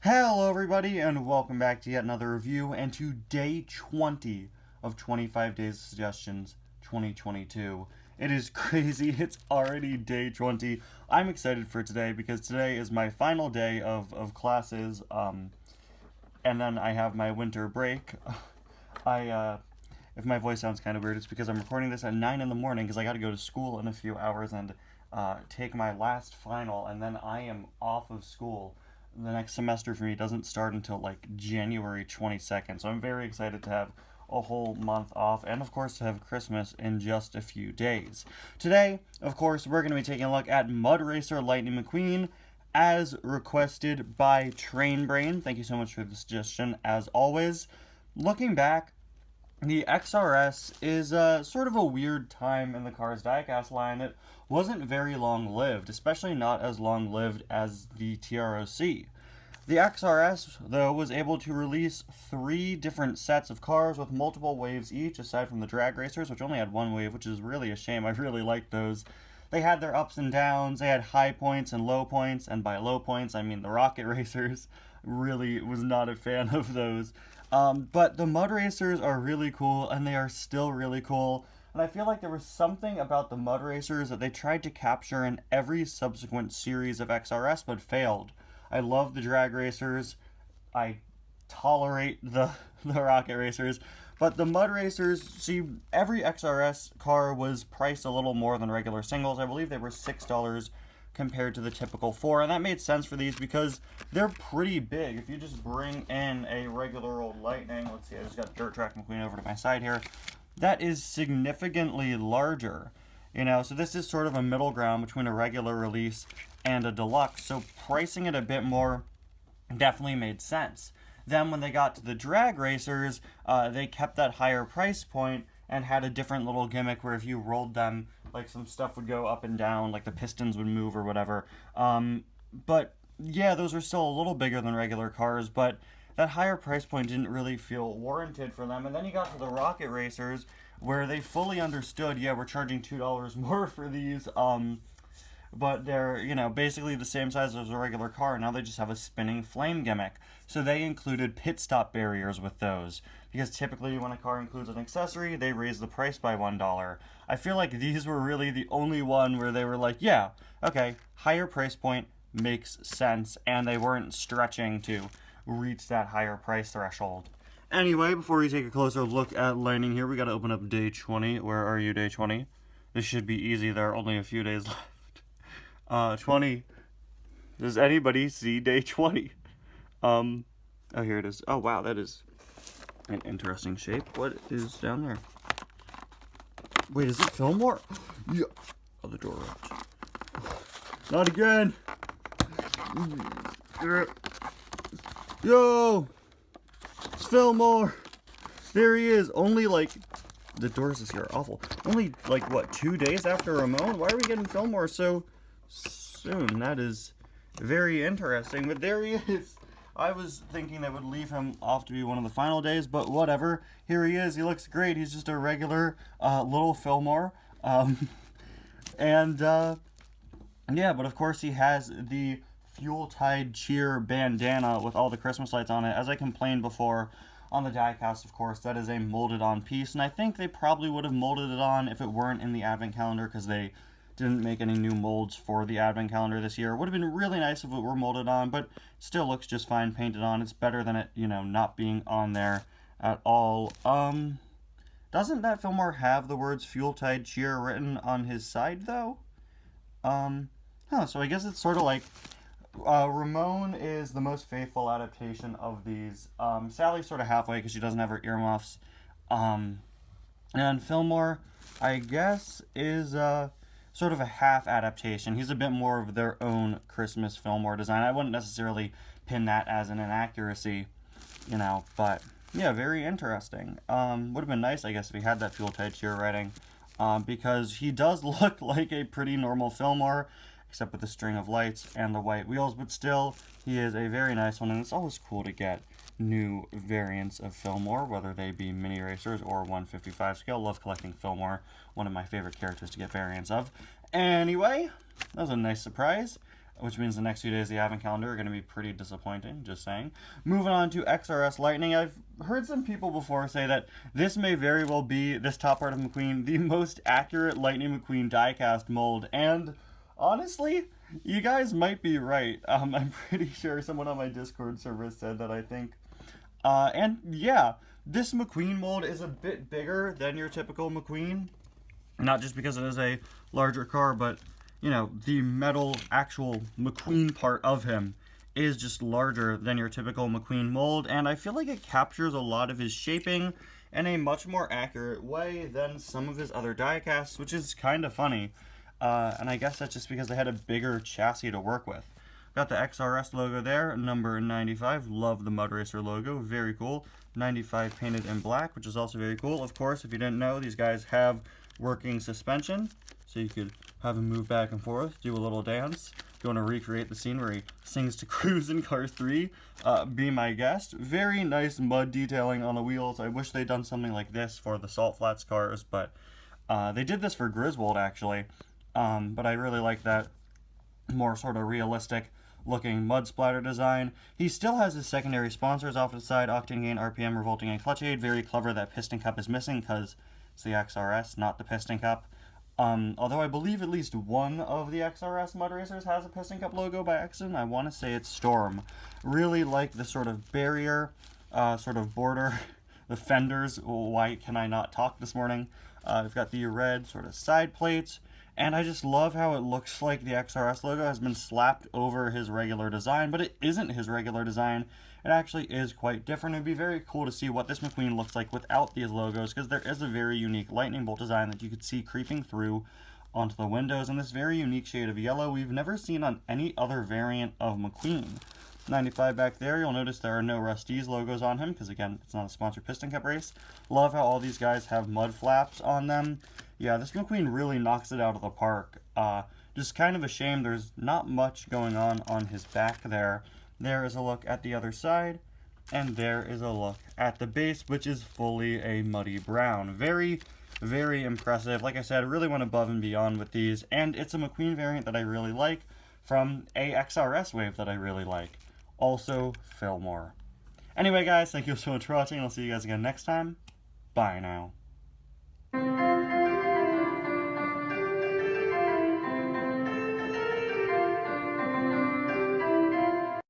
Hello everybody and welcome back to yet another review and to day 20 of 25 Days of Suggestions 2022. It is crazy, it's already day 20. I'm excited for today because today is my final day of classes, and then I have my winter break. If my voice sounds kind of weird, it's because I'm recording this at 9 in the morning because I got to go to school in a few hours and take my last final, and then I am off of school. The next semester for me doesn't start until like January 22nd, so I'm very excited to have a whole month off and of course to have Christmas in just a few days. Today, of course, we're going to be taking a look at Mud Racer Lightning McQueen as requested by Train Brain. Thank you so much for the suggestion as always. Looking back, the XRS is sort of a weird time in the Cars diecast line. It wasn't very long-lived, especially not as long-lived as the TROC. The XRS, though, was able to release 3 different sets of cars with multiple waves each, aside from the drag racers, which only had 1 wave, which is really a shame. I really liked those. They had their ups and downs. They had high points and low points, and by low points, I mean the rocket racers. Really was not a fan of those. But the Mud Racers are really cool, and they are still really cool. And I feel like there was something about the Mud Racers that they tried to capture in every subsequent series of XRS, but failed. I love the drag racers. I tolerate the rocket racers. But the Mud Racers, see, every XRS car was priced a little more than regular singles. I believe they were $6 compared to the typical 4, and that made sense for these because they're pretty big. If you just bring in a regular old Lightning, let's see, I just got Dirt Track McQueen over to my side here, that is significantly larger, so this is sort of a middle ground between a regular release and a deluxe, so pricing it a bit more definitely made sense. Then when they got to the drag racers, they kept that higher price point and had a different little gimmick where if you rolled them, like some stuff would go up and down, like the pistons would move or whatever. But yeah, those are still a little bigger than regular cars, but that higher price point didn't really feel warranted for them. And then you got to the rocket racers where they fully understood, yeah, we're charging $2 more for these, but they're, basically the same size as a regular car. Now they just have a spinning flame gimmick. So they included pit stop barriers with those. Because typically when a car includes an accessory, they raise the price by $1. I feel like these were really the only one where they were like, yeah, okay, higher price point makes sense. And they weren't stretching to reach that higher price threshold. Anyway, before we take a closer look at Lightning here, we got to open up day 20. Where are you, day 20? This should be easy. There are only a few days left. 20. Does anybody see day 20? Oh, here it is. Oh, wow, that is an interesting shape. What is down there? Wait, is it Fillmore? Yeah. Oh, the door opened. Not again. Yo! It's Fillmore! There he is. Only the doors this year are awful. Only 2 days after Ramon? Why are we getting Fillmore so soon? That is very interesting, but there he is. I was thinking they would leave him off to be one of the final days, but whatever. Here he is. He looks great. He's just a regular little Fillmore. Yeah, but of course he has the Fuel-Tide Cheer bandana with all the Christmas lights on it. As I complained before on the diecast, of course, that is a molded-on piece, and I think they probably would have molded it on if it weren't in the advent calendar because they didn't make any new molds for the advent calendar this year. It would have been really nice if it were molded on, but it still looks just fine painted on. It's better than it, not being on there at all. Doesn't that Fillmore have the words Fuel-Tide Cheer written on his side, though? So I guess it's sort of like Ramon is the most faithful adaptation of these. Sally's sort of halfway because she doesn't have her earmuffs. And Fillmore, I guess, is sort of a half adaptation. He's a bit more of their own Christmas Fillmore design. I wouldn't necessarily pin that as an inaccuracy, but yeah, very interesting. Would have been nice, I guess, if he had that Fuel-Tide Cheer writing, because he does look like a pretty normal Fillmore, except with the string of lights and the white wheels, but still, he is a very nice one, and it's always cool to get new variants of Fillmore, whether they be mini racers or 155 scale. Love collecting Fillmore, one of my favorite characters to get variants of. Anyway, that was a nice surprise. which means the next few days of the advent calendar are going to be pretty disappointing, just saying. Moving on to XRS Lightning, I've heard some people before say that this may very well be, this top part of Mcqueen, the most accurate Lightning McQueen diecast mold, and honestly, you guys might be right. I'm pretty sure someone on my Discord server said that, I think. And yeah, this McQueen mold is a bit bigger than your typical McQueen. Not just because it is a larger car, but, you know, the metal actual McQueen part of him is just larger than your typical McQueen mold, and I feel like it captures a lot of his shaping in a much more accurate way than some of his other diecasts, which is kind of funny. And I guess that's just because they had a bigger chassis to work with. Got the XRS logo there, number 95. Love the Mud Racer logo, very cool. 95 painted in black, which is also very cool. Of course, if you didn't know, these guys have working suspension, so you could have him move back and forth, do a little dance. If you want to recreate the scene where he sings to Cruise in Cars 3, be my guest. Very nice mud detailing on the wheels. I wish they'd done something like this for the Salt Flats cars, but they did this for Griswold, actually. But I really like that more sort of realistic looking mud splatter design. He still has his secondary sponsors off to the side, Octane Gain, RPM, Revolting, and Clutch Aid. Very clever that piston cup is missing because it's the XRS, not the piston cup. Although I believe at least one of the XRS Mud Racers has a piston cup logo by accident. I want to say it's Storm. Really like the sort of barrier, sort of border, the fenders. Why can I not talk this morning? We've got the red sort of side plates. And I just love how it looks like the XRS logo has been slapped over his regular design, but it isn't his regular design. It actually is quite different. It'd be very cool to see what this McQueen looks like without these logos, because there is a very unique lightning bolt design that you could see creeping through onto the windows, and this very unique shade of yellow we've never seen on any other variant of McQueen. 95 back there, you'll notice there are no Rust-eze logos on him, because again, it's not a sponsored piston cup race. Love how all these guys have mud flaps on them. Yeah, this McQueen really knocks it out of the park. Just kind of a shame there's not much going on his back there. There is a look at the other side, and there is a look at the base, which is fully a muddy brown. Very, very impressive. Like I said, I really went above and beyond with these, and it's a McQueen variant that I really like from a XRS wave that I really like. Also, Fillmore. Anyway, guys, thank you so much for watching. I'll see you guys again next time. Bye now.